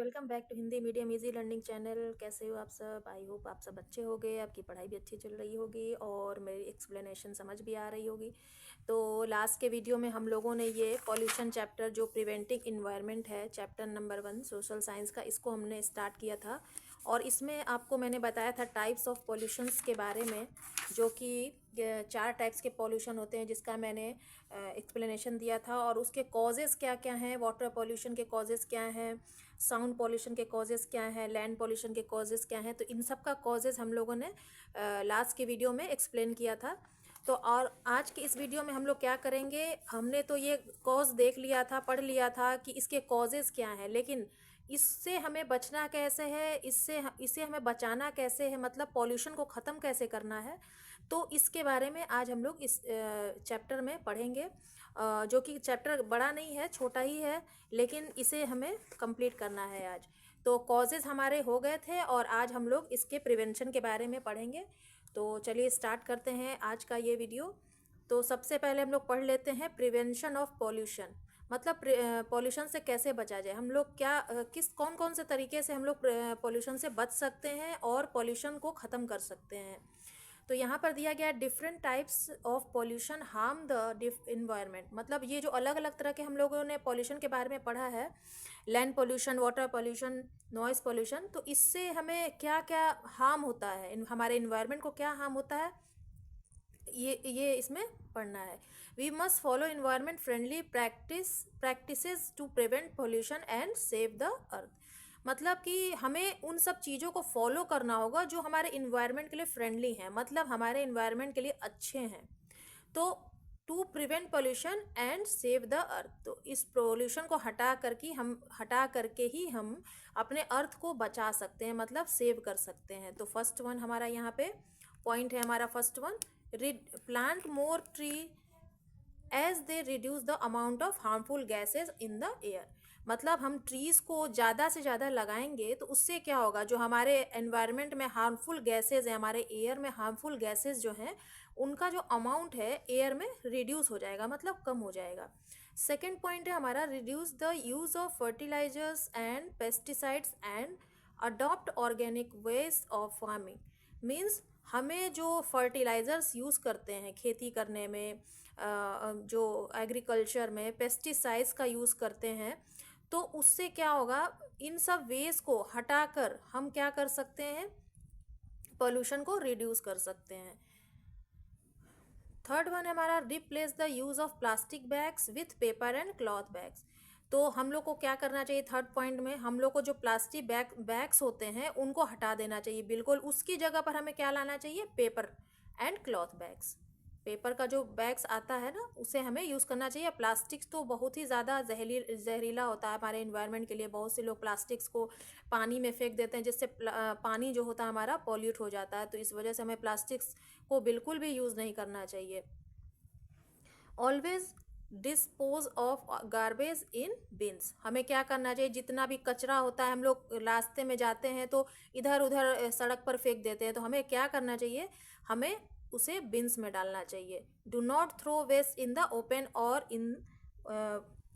Welcome back to Hindi medium easy learning channel. कैसे हो आप सब? आई होप आप सब अच्छे होगे, आपकी पढ़ाई भी अच्छी चल रही होगी और मेरी एक्सप्लेनेशन समझ भी आ रही होगी। तो लास्ट के वीडियो में हम लोगों ने ये पॉल्यूशन चैप्टर जो प्रिवेंटिंग इन्वायरमेंट है, चैप्टर नंबर 1 सोशल साइंस का, इसको हमने स्टार्ट किया था। और इसमें आपको मैंने बताया था टाइप्स ऑफ पॉल्यूशंस के बारे में, जो कि 4 टाइप्स के पॉल्यूशन होते हैं, जिसका मैंने एक्सप्लेनेशन दिया था। और उसके कॉजेज़ क्या क्या हैं, वाटर पॉल्यूशन के कॉजेज़ क्या हैं, साउंड पॉल्यूशन के कॉजेज़ क्या हैं, लैंड पॉल्यूशन के कॉजेज़ क्या हैं। तो इन सब का कॉजेज़ हम लोगों ने लास्ट के वीडियो में एक्सप्लेन किया था। तो और आज के इस वीडियो में हम लोग क्या करेंगे, हमने तो ये कॉज देख लिया था, पढ़ लिया था कि इसके कॉजेज़ क्या हैं, लेकिन इससे हमें बचना कैसे है, इसे हमें बचाना कैसे है, मतलब पॉल्यूशन को ख़त्म कैसे करना है। तो इसके बारे में आज हम लोग इस चैप्टर में पढ़ेंगे, जो कि चैप्टर बड़ा नहीं है, छोटा ही है, लेकिन इसे हमें कंप्लीट करना है आज। तो कॉजेज़ हमारे हो गए थे और आज हम लोग इसके प्रिवेंशन के बारे में पढ़ेंगे। तो चलिए स्टार्ट करते हैं आज का ये वीडियो। तो सबसे पहले हम लोग पढ़ लेते हैं प्रिवेंशन ऑफ पॉल्यूशन, मतलब पॉल्यूशन से कैसे बचा जाए। हम लोग क्या कौन कौन से तरीके से हम लोग पॉल्यूशन से बच सकते हैं और पॉल्यूशन को ख़त्म कर सकते हैं। तो यहाँ पर दिया गया different types of pollution harm the environment, मतलब ये जो अलग अलग तरह के हम लोगों ने पॉल्यूशन के बारे में पढ़ा है, land pollution, water pollution, noise pollution, तो इससे हमें क्या क्या हार्म होता है, हमारे इन्वायरमेंट को क्या हार्म होता है, ये इसमें पढ़ना है। We must follow environment friendly practices to prevent pollution and save the earth, मतलब कि हमें उन सब चीज़ों को फॉलो करना होगा जो हमारे इन्वायरमेंट के लिए फ्रेंडली हैं, मतलब हमारे इन्वायरमेंट के लिए अच्छे हैं। तो to prevent pollution and save the earth, तो इस पॉल्यूशन को हटा करके ही हम अपने अर्थ को बचा सकते हैं, मतलब सेव कर सकते हैं। तो फर्स्ट वन हमारा यहाँ पे पॉइंट है, हमारा first one, plant more tree as they reduce the amount of harmful gases in the air, मतलब हम ट्रीज़ को ज़्यादा से ज़्यादा लगाएंगे तो उससे क्या होगा, जो हमारे एनवायरनमेंट में हार्मफुल गैसेज हैं, हमारे एयर में हार्मफुल गैसेज जो हैं, उनका जो अमाउंट है एयर में रिड्यूस हो जाएगा, मतलब कम हो जाएगा। सेकेंड पॉइंट है हमारा, reduce the use of fertilisers and pesticides and adopt organic waste of farming, means हमें जो फर्टिलाइज़र्स यूज़ करते हैं खेती करने में, जो एग्रीकल्चर में पेस्टिसाइड्स का यूज़ करते हैं, तो उससे क्या होगा, इन सब वेस्ट को हटाकर हम क्या कर सकते हैं, पोल्यूशन को रिड्यूस कर सकते हैं। थर्ड वन है हमारा, replace the use of plastic bags with paper and cloth bags. तो हम लोग को क्या करना चाहिए, थर्ड पॉइंट में हम लोग को जो प्लास्टिक बैग्स होते हैं उनको हटा देना चाहिए बिल्कुल, उसकी जगह पर हमें क्या लाना चाहिए, paper and cloth bags. Paper का जो बैग्स आता है ना, उसे हमें यूज़ करना चाहिए। प्लास्टिक्स तो बहुत ही ज़्यादा जहरीला होता है हमारे इन्वायरमेंट के लिए। बहुत से लोग प्लास्टिक्स को पानी में फेंक देते हैं, जिससे पानी जो होता है हमारा पॉल्यूट हो जाता है। तो इस वजह से हमें प्लास्टिक्स को बिल्कुल भी यूज़ नहीं करना चाहिए। Always dispose of garbage in beans, हमें क्या करना चाहिए, जितना भी कचरा होता है, हम लोग रास्ते में जाते हैं तो इधर उधर सड़क पर फेंक देते हैं, तो हमें क्या करना चाहिए, हमें उसे बिन्स में डालना चाहिए। Do not throw waste in the open और इन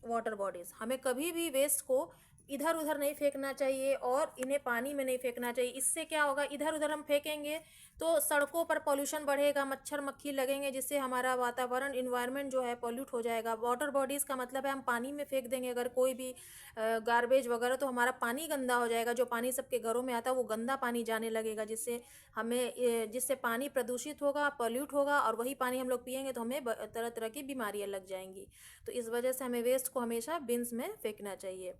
वाटर बॉडीज़, हमें कभी भी वेस्ट को इधर उधर नहीं फेंकना चाहिए और इन्हें पानी में नहीं फेंकना चाहिए। इससे क्या होगा, इधर उधर हम फेंकेंगे तो सड़कों पर पॉल्यूशन बढ़ेगा, मच्छर मक्खी लगेंगे, जिससे हमारा वातावरण, इन्वायरमेंट जो है पॉल्यूट हो जाएगा। वाटर बॉडीज़ का मतलब है हम पानी में फेंक देंगे अगर कोई भी गार्बेज वगैरह, तो हमारा पानी गंदा हो जाएगा। जो पानी सबके घरों में आता है वो गंदा पानी जाने लगेगा, जिससे पानी प्रदूषित होगा, पॉल्यूट होगा, और वही पानी हम लोग पियेंगे तो हमें तरह तरह की बीमारियाँ लग जाएंगी। तो इस वजह से हमें वेस्ट को हमेशा बिन्स में फेंकना चाहिए।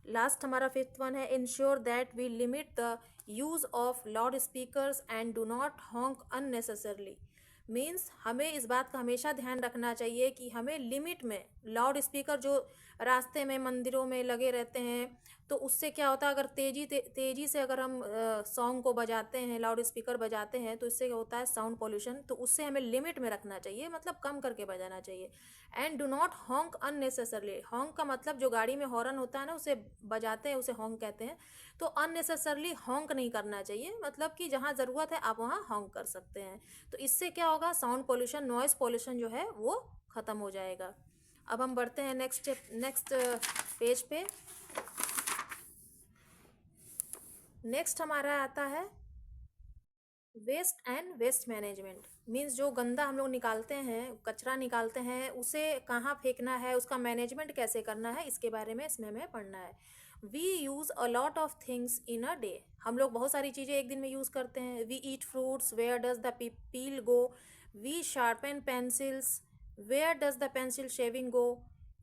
लास्ट हमारा फिफ्थ वन है, ensure that we limit the use of loud speakers and do not honk unnecessarily, means हमें इस बात का हमेशा ध्यान रखना चाहिए कि हमें लिमिट में लाउड स्पीकर जो रास्ते में मंदिरों में लगे रहते हैं, तो उससे क्या होता है, अगर तेज़ी से अगर हम सॉन्ग को बजाते हैं, लाउड स्पीकर बजाते हैं, तो इससे क्या होता है, साउंड पोल्यूशन। तो उससे हमें लिमिट में रखना चाहिए, मतलब कम करके बजाना चाहिए। And do not honk unnecessarily, हॉन्क का मतलब जो गाड़ी में हॉर्न होता है ना, उसे बजाते हैं, उसे हॉन्क कहते हैं। तो अननेसेसरली हॉन्क नहीं करना चाहिए, मतलब कि जहाँ ज़रूरत है आप वहाँ हॉन्क कर सकते हैं। तो इससे क्या होगा, साउंड पोल्यूशन, नॉइज़ पोल्यूशन जो है वो ख़त्म हो जाएगा। अब हम बढ़ते हैं नेक्स्ट पेज पे। नेक्स्ट हमारा आता है waste and waste management. Means जो गंदा हम लोग निकालते हैं, कचरा निकालते हैं, उसे कहाँ फेंकना है, उसका मैनेजमेंट कैसे करना है, इसके बारे में इसमें हमें पढ़ना है। We use a lot of things in a day. हम लोग बहुत सारी चीज़ें एक दिन में यूज़ करते हैं। We eat fruits, where does the peel go. We sharpen pencils, where does the pencil shaving go.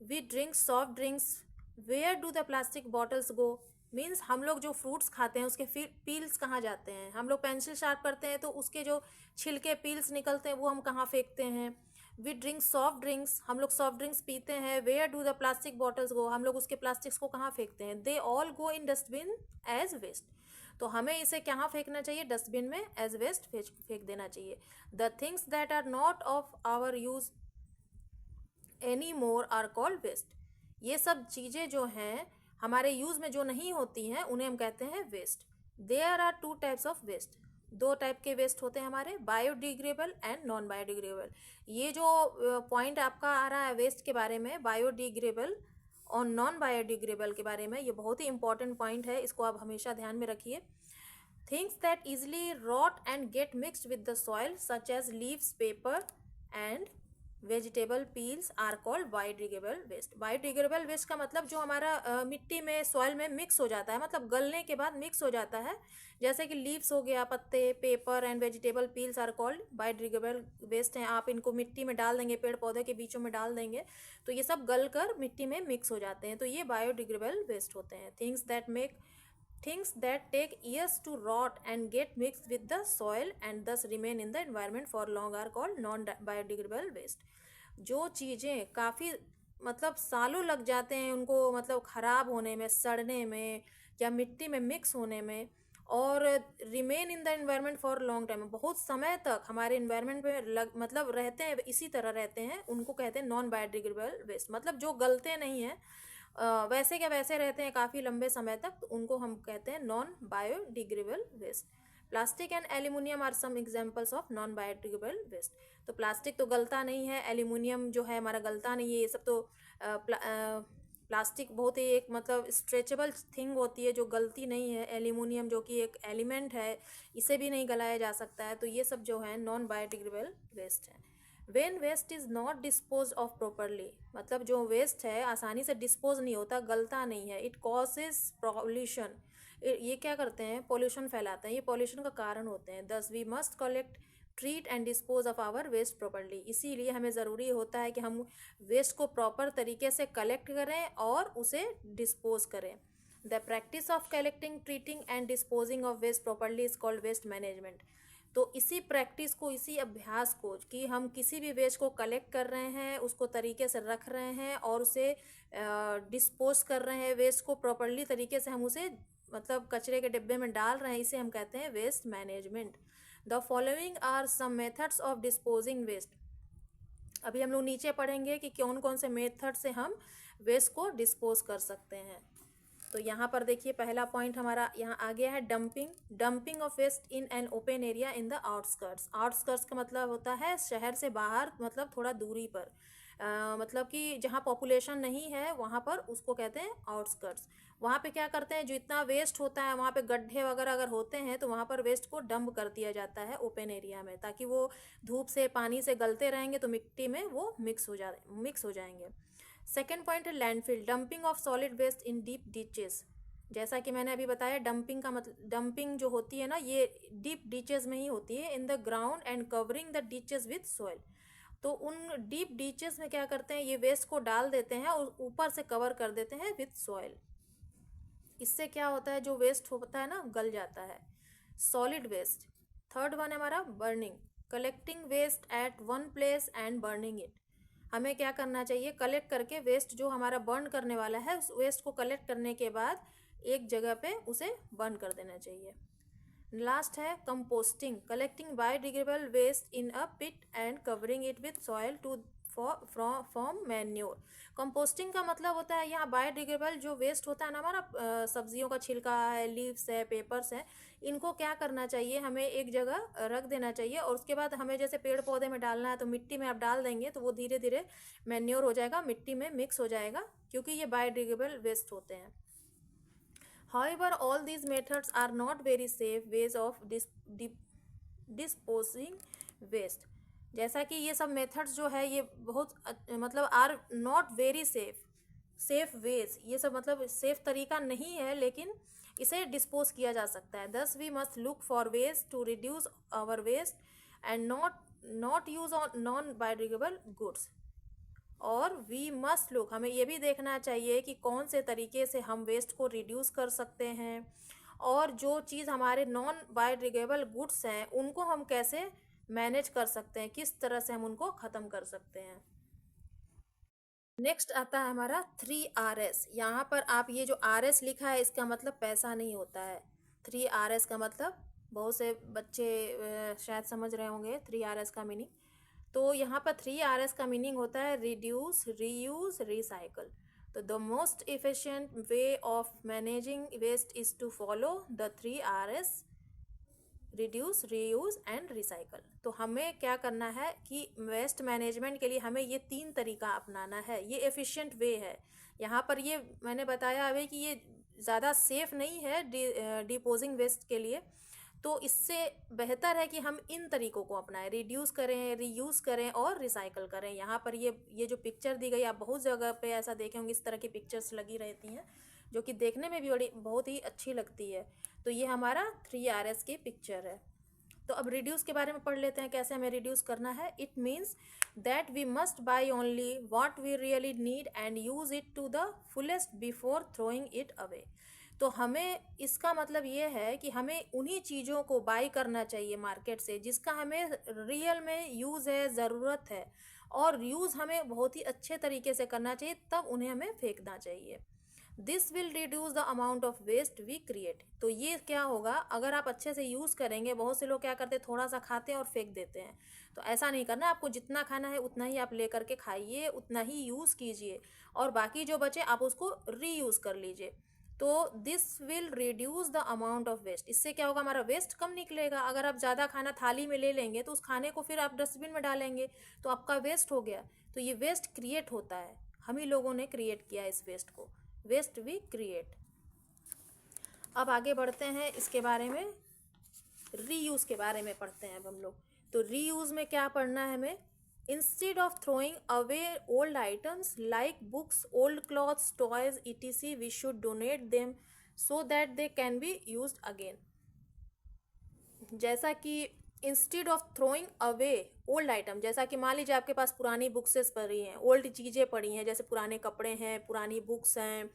We drink soft drinks, where do the plastic bottles go. Means हम लोग जो फ्रूट्स खाते हैं उसके पील्स कहाँ जाते हैं। हम लोग पेंसिल शार्प करते हैं तो उसके जो छिलके पील्स निकलते हैं वो हम कहाँ फेंकते हैं। वी ड्रिंक सॉफ्ट ड्रिंक्स, हम लोग सॉफ्ट ड्रिंक्स पीते हैं। Where do the plastic bottles go, हम लोग उसके प्लास्टिक्स को कहाँ फेंकते हैं। They all go in dustbin as waste. तो हमें इसे कहाँ फेंकना चाहिए, डस्टबिन में एज वेस्ट फेंक देना चाहिए। The things that are not of our use any more are called waste. ये सब चीज़ें जो हैं हमारे यूज़ में जो नहीं होती हैं उन्हें हम कहते हैं waste. There are two types of waste. दो टाइप के वेस्ट होते हैं हमारे, बायोडिग्रेडेबल एंड नॉन बायोडिग्रेडेबल। ये जो पॉइंट आपका आ रहा है वेस्ट के बारे में, बायोडिग्रेडेबल और नॉन बायोडिग्रेडेबल के बारे में, ये बहुत ही इंपॉर्टेंट पॉइंट है, इसको आप हमेशा ध्यान में रखिए। Things that easily rot and get mixed with the soil such as leaves, paper and vegetable peels are called biodegradable waste. Biodegradable waste का मतलब जो हमारा मिट्टी में, सॉइल में मिक्स हो जाता है, मतलब गलने के बाद मिक्स हो जाता है। जैसे कि लीव्स हो गया, पत्ते, paper and vegetable peels are called biodegradable waste हैं। आप इनको मिट्टी में डाल देंगे, पेड़ पौधे के बीचों में डाल देंगे तो ये सब गल कर मिट्टी में मिक्स हो जाते हैं, तो ये बायोडिग्रेडेबल वेस्ट होते हैं। Things that take years to rot and get mixed with the soil and thus remain in the environment for long are called non-biodegradable waste। जो चीज़ें काफ़ी मतलब सालों लग जाते हैं उनको मतलब ख़राब होने में, सड़ने में या मिट्टी में मिक्स होने में, और remain in the environment for long time, बहुत समय तक हमारे इन्वायरमेंट में मतलब रहते हैं, इसी तरह रहते हैं, उनको कहते हैं नॉन बायोडिग्रेडेबल वेस्ट। मतलब जो गलते नहीं हैं, वैसे क्या वैसे रहते हैं काफ़ी लंबे समय तक, तो उनको हम कहते हैं non biodegradable waste. Plastic and aluminium are some examples of non biodegradable waste. तो प्लास्टिक तो गलता नहीं है, एल्यूमिनियम जो है हमारा गलता नहीं है, ये सब तो प्लास्टिक बहुत ही एक मतलब स्ट्रेचेबल थिंग होती है जो गलती नहीं है। एल्यूमिनियम जो कि एक एलिमेंट है, इसे भी नहीं गलाया जा सकता है, तो ये सब जो है नॉन बायोडिग्रेडेबल वेस्ट है। When waste is not dispose of properly, मतलब जो वेस्ट है आसानी से डिस्पोज नहीं होता, गलता नहीं है। इट कॉजेज पॉल्यूशन, ये क्या करते हैं, पॉल्यूशन फैलाते हैं, ये पॉल्यूशन का कारण होते हैं। Thus we must collect, treat and dispose of our waste properly. इसीलिए हमें ज़रूरी होता है कि हम वेस्ट को प्रॉपर तरीके से कलेक्ट करें और उसे डिस्पोज करें। The practice of collecting, treating and disposing of waste properly is called waste management. तो इसी प्रैक्टिस को, इसी अभ्यास को, कि हम किसी भी वेस्ट को कलेक्ट कर रहे हैं, उसको तरीके से रख रहे हैं और उसे डिस्पोज कर रहे हैं, वेस्ट को प्रॉपरली तरीके से हम उसे मतलब कचरे के डिब्बे में डाल रहे हैं, इसे हम कहते हैं waste management. The following are some methods of disposing waste. अभी हम लोग नीचे पढ़ेंगे कि कौन कौन से मेथड से हम वेस्ट को डिस्पोज कर सकते हैं। तो यहाँ पर देखिए पहला पॉइंट हमारा यहाँ आ गया है dumping. Dumping of waste in an open area in the outskirts. Outskirts का मतलब होता है शहर से बाहर, मतलब थोड़ा दूरी पर, मतलब कि जहाँ पॉपुलेशन नहीं है वहाँ पर, उसको कहते हैं आउटस्कर्ट्स। वहाँ पे क्या करते हैं, जो इतना वेस्ट होता है वहाँ पे गड्ढे वगैरह अगर होते हैं तो वहाँ पर वेस्ट को डंप कर दिया जाता है ओपन एरिया में, ताकि वो धूप से, पानी से गलते रहेंगे तो मिट्टी में वो मिक्स हो जाएंगे। सेकेंड पॉइंट है landfill, dumping of solid waste in deep ditches. जैसा कि मैंने अभी बताया, डंपिंग का मतलब, डंपिंग जो होती है ना, ये डीप डिचेस में ही होती है, in the ground and covering the ditches with soil. तो उन डीप डिचेस में क्या करते हैं, ये वेस्ट को डाल देते हैं और ऊपर से कवर कर देते हैं विथ सॉइल। इससे क्या होता है, जो वेस्ट होता है ना, गल जाता है। Solid waste. थर्ड वन है हमारा burning, collecting waste at one place and burning it. हमें क्या करना चाहिए, कलेक्ट करके वेस्ट जो हमारा बर्न करने वाला है, उस वेस्ट को कलेक्ट करने के बाद एक जगह पे उसे बर्न कर देना चाहिए। लास्ट है composting, collecting biodegradable waste in a pit and covering it with soil to form manure. Composting का मतलब होता है यहाँ बायोडिग्रेडेबल जो वेस्ट होता है ना हमारा, सब्जियों का छिलका है, लीव्स है, पेपर्स है, इनको क्या करना चाहिए, हमें एक जगह रख देना चाहिए और उसके बाद हमें जैसे पेड़ पौधे में डालना है तो मिट्टी में आप डाल देंगे तो वो धीरे धीरे मैन्योर हो जाएगा, मिट्टी में मिक्स हो जाएगा, क्योंकि ये बायोडिग्रेडेबल वेस्ट होते हैं। However, all these methods are not very safe ways of disposing waste. जैसा कि ये सब मेथड्स जो है ये बहुत मतलब are not very safe ways, ये सब मतलब सेफ तरीका नहीं है, लेकिन इसे डिस्पोज किया जा सकता है. Thus we must look for ways to reduce our waste and not use on non biodegradable goods. और वी मस्ट लुक, हमें ये भी देखना चाहिए कि कौन से तरीके से हम वेस्ट को रिड्यूस कर सकते हैं, और जो चीज़ हमारे नॉन बायोडिग्रेडेबल गुड्स हैं उनको हम कैसे मैनेज कर सकते हैं, किस तरह से हम उनको ख़त्म कर सकते हैं. नेक्स्ट आता है हमारा 3RS. यहाँ पर आप ये जो RS लिखा है इसका मतलब पैसा नहीं होता है. 3RS का मतलब बहुत से बच्चे शायद समझ रहे होंगे 3RS का मीनिंग. तो यहाँ पर 3RS का मीनिंग होता है रिड्यूस, रीयूज, रिसाइकल. तो the most efficient way of managing waste is to follow the 3RS, reduce, reuse and recycle. तो हमें क्या करना है कि वेस्ट मैनेजमेंट के लिए हमें ये 3 तरीका अपनाना है. ये एफिशिएंट वे है. यहाँ पर ये मैंने बताया अभी कि ये ज़्यादा सेफ नहीं है डिपोजिंग वेस्ट के लिए. तो इससे बेहतर है कि हम इन तरीकों को अपनाएं, रिड्यूस करें, रीयूज़ करें और रिसाइकल करें. यहाँ पर ये जो पिक्चर दी गई, आप बहुत जगह पे ऐसा देखे होंगे, इस तरह की पिक्चर्स लगी रहती हैं जो कि देखने में भी बहुत ही अच्छी लगती है. तो ये हमारा 3RS की पिक्चर है. तो अब रिड्यूस के बारे में पढ़ लेते हैं, कैसे हमें रिड्यूस करना है. It means that we must buy only what we really need and use it to the fullest before throwing it away. तो हमें इसका मतलब ये है कि हमें उन्हीं चीज़ों को बाई करना चाहिए मार्केट से जिसका हमें रियल में यूज़ है, ज़रूरत है, और यूज़ हमें बहुत ही अच्छे तरीके से करना चाहिए, तब उन्हें हमें फेंकना चाहिए. This will reduce the amount of waste we create. तो ये क्या होगा, अगर आप अच्छे से यूज़ करेंगे, बहुत से लोग क्या करते हैं थोड़ा सा खाते हैं और फेंक देते हैं. तो ऐसा नहीं करना. आपको जितना खाना है उतना ही आप ले करके खाइए, उतना ही यूज़ कीजिए, और बाकी जो बचे आप उसको रीयूज़ कर लीजिए. तो this will reduce the amount of waste. इससे क्या होगा, हमारा वेस्ट कम निकलेगा. अगर आप ज़्यादा खाना थाली में ले लेंगे तो उस खाने को फिर आप डस्टबिन में डालेंगे तो आपका वेस्ट हो गया. तो ये वेस्ट क्रिएट होता है, हम ही लोगों ने क्रिएट किया इस वेस्ट को. Waste we create. अब आगे बढ़ते हैं, इसके बारे में रीयूज़ के बारे में पढ़ते हैं अब हम लोग. तो रीयूज़ में क्या पढ़ना है हमें. Instead of throwing away old items like books, old clothes, toys, etc., we should donate them so that they can be used again. जैसा कि instead of throwing away old item, जैसा कि मान लीजिए आपके पास पुरानी बुक्सेस पड़ी हैं, ओल्ड चीज़ें पड़ी हैं, जैसे पुराने कपड़े हैं, पुरानी बुक्स हैं,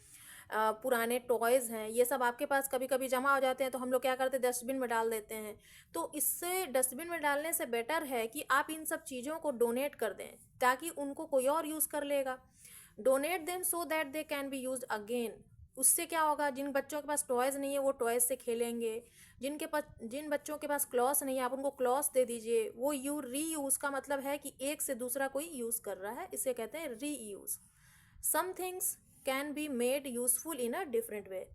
पुराने टॉयज़ हैं, ये सब आपके पास कभी कभी जमा हो जाते हैं. तो हम लोग क्या करते हैं, डस्टबिन में डाल देते हैं. तो इससे डस्टबिन में डालने से बेटर है कि आप इन सब चीज़ों को डोनेट कर दें ताकि उनको कोई और यूज़ कर लेगा. Donate them so that they can be use again. उससे क्या होगा, जिन बच्चों के पास टॉयज़ नहीं है वो टॉयज़ से खेलेंगे. जिन बच्चों के पास क्लॉथ नहीं है आप उनको क्लॉथ दे दीजिए. वो रीयूज़ का मतलब है कि एक से दूसरा कोई यूज़ कर रहा है, इसे कहते हैं reuse. Some things can be made useful in a different way.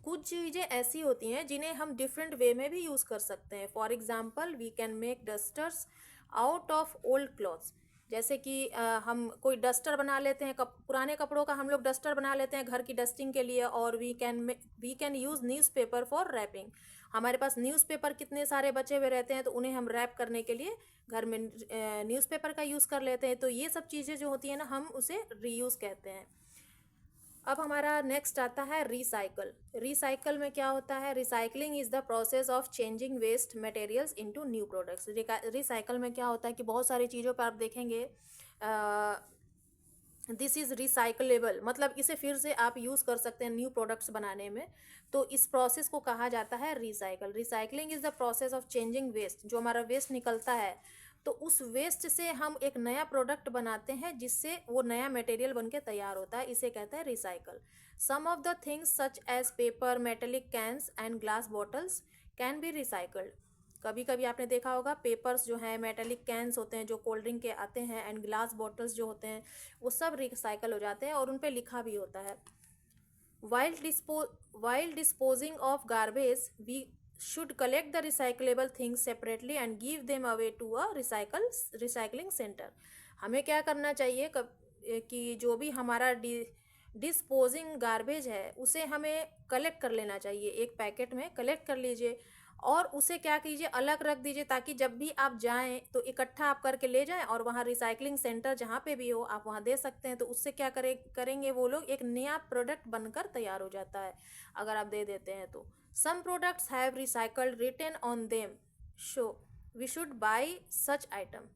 कुछ चीज़ें ऐसी होती हैं जिन्हें हम डिफरेंट वे में भी यूज़ कर सकते हैं. For example we can make dusters out of old clothes. जैसे कि हम कोई डस्टर बना लेते हैं, पुराने कपड़ों का हम लोग डस्टर बना लेते हैं घर की डस्टिंग के लिए. और we can use newspaper for wrapping. हमारे पास न्यूज़पेपर कितने सारे बचे हुए रहते हैं तो उन्हें हम रैप करने के लिए घर में न्यूज़पेपर का यूज़ कर लेते हैं. तो ये सब चीज़ें जो होती हैं ना, हम उसे रीयूज़ कहते हैं. अब हमारा नेक्स्ट आता है रिसाइकल. रिसाइकल में क्या होता है, recycling is the process of changing waste materials into new products. Recycle में क्या होता है कि बहुत सारी चीज़ों पर आप देखेंगे दिस इज़ रिसाइकलेबल, मतलब इसे फिर से आप यूज़ कर सकते हैं न्यू प्रोडक्ट्स बनाने में. तो इस प्रोसेस को कहा जाता है recycle. Recycling is the process of changing waste. जो हमारा वेस्ट निकलता है तो उस वेस्ट से हम एक नया प्रोडक्ट बनाते हैं जिससे वो नया मटेरियल बनके तैयार होता है, इसे कहते हैं recycle. Some of the things such as paper, metallic cans and glass bottles can be recycled. कभी कभी आपने देखा होगा पेपर्स जो हैं, मेटेलिक कैंस होते हैं जो कोल्ड ड्रिंक के आते हैं, एंड ग्लास बॉटल्स जो होते हैं वो सब रिसाइकल हो जाते हैं और उन पे लिखा भी होता है. While disposing of garbage, we should collect the recyclable things separately and give them away to a recycling center. हमें क्या करना चाहिए कि जो भी हमारा डिस्पोजिंग गार्बेज है उसे हमें कलेक्ट कर लेना चाहिए, एक पैकेट में कलेक्ट कर लीजिए और उसे क्या कीजिए अलग रख दीजिए, ताकि जब भी आप जाएं तो इकट्ठा आप करके ले जाएं और वहाँ रिसाइकलिंग सेंटर जहाँ पे भी हो आप वहाँ दे सकते हैं। तो उससे क्या करेंगे वो लोग, एक नया प्रोडक्ट बनकर तैयार हो जाता है अगर आप दे देते हैं तो। Some products have recycled written on them, so we should buy such item.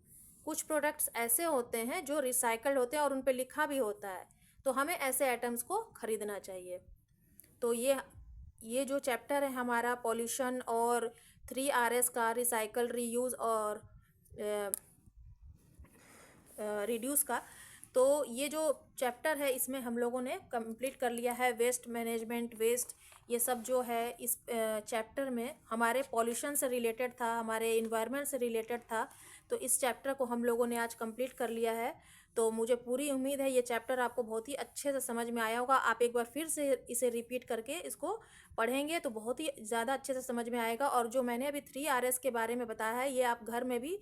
कुछ प्रोडक्ट्स ऐसे होते हैं जो रिसाइकल्ड होते हैं और उन पर लिखा भी होता है, तो हमें ऐसे आइटम्स को खरीदना चाहिए। तो ये जो चैप्टर है हमारा पॉल्यूशन और 3Rs का, रिसाइकल, रीयूज़ और रिड्यूस का, तो ये जो चैप्टर है इसमें हम लोगों ने कंप्लीट कर लिया है। वेस्ट मैनेजमेंट, वेस्ट, ये सब जो है इस चैप्टर में हमारे पॉल्यूशन से रिलेटेड था, हमारे इन्वायरमेंट से रिलेटेड था। तो इस चैप्टर को हम लोगों ने आज कंप्लीट कर लिया है। तो मुझे पूरी उम्मीद है ये चैप्टर आपको बहुत ही अच्छे से समझ में आया होगा। आप एक बार फिर से इसे रिपीट करके इसको पढ़ेंगे तो बहुत ही ज़्यादा अच्छे से समझ में आएगा। और जो मैंने अभी 3Rs के बारे में बताया है ये आप घर में भी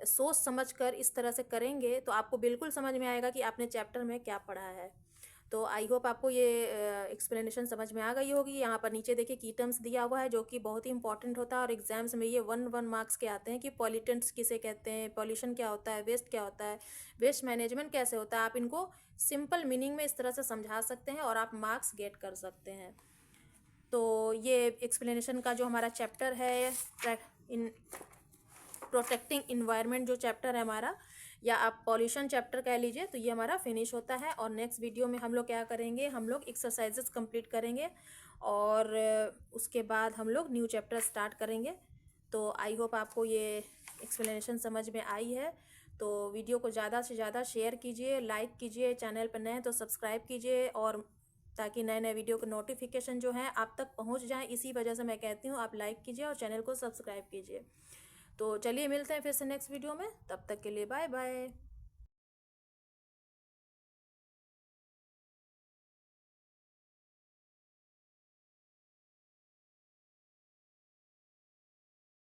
सोच समझ कर इस तरह से करेंगे तो आपको बिल्कुल समझ में आएगा कि आपने चैप्टर में क्या पढ़ा है। तो आई होप आपको ये एक्सप्लेनेशन समझ में आ गई होगी। यहाँ पर नीचे देखिए की टर्म्स दिया हुआ है जो कि बहुत ही इंपॉर्टेंट होता है और एग्जाम्स में ये 1 मार्क्स के आते हैं कि पॉल्यूटेंट्स किसे कहते हैं, पॉल्यूशन क्या होता है, वेस्ट क्या होता है, वेस्ट मैनेजमेंट कैसे होता है। आप इनको सिंपल मीनिंग में इस तरह से समझा सकते हैं और आप मार्क्स गेट कर सकते हैं। तो ये एक्सप्लेनेशन का जो हमारा चैप्टर है इन प्रोटेक्टिंग इन्वायरमेंट जो चैप्टर है हमारा, या आप पॉल्यूशन चैप्टर कह लीजिए, तो ये हमारा फिनिश होता है। और नेक्स्ट वीडियो में हम लोग क्या करेंगे, हम लोग एक्सरसाइजेस कंप्लीट करेंगे और उसके बाद हम लोग न्यू चैप्टर स्टार्ट करेंगे। तो आई होप आपको ये एक्सप्लेनेशन समझ में आई है। तो वीडियो को ज़्यादा से ज़्यादा शेयर कीजिए, लाइक कीजिए, चैनल पर नए हैं तो सब्सक्राइब कीजिए, और ताकि नए नए वीडियो के नोटिफिकेशन जो हैं आप तक पहुंच जाएं। इसी वजह से मैं कहती हूँ आप लाइक कीजिए और चैनल को सब्सक्राइब कीजिए। तो चलिए मिलते हैं फिर से नेक्स्ट वीडियो में, तब तक के लिए बाय बाय।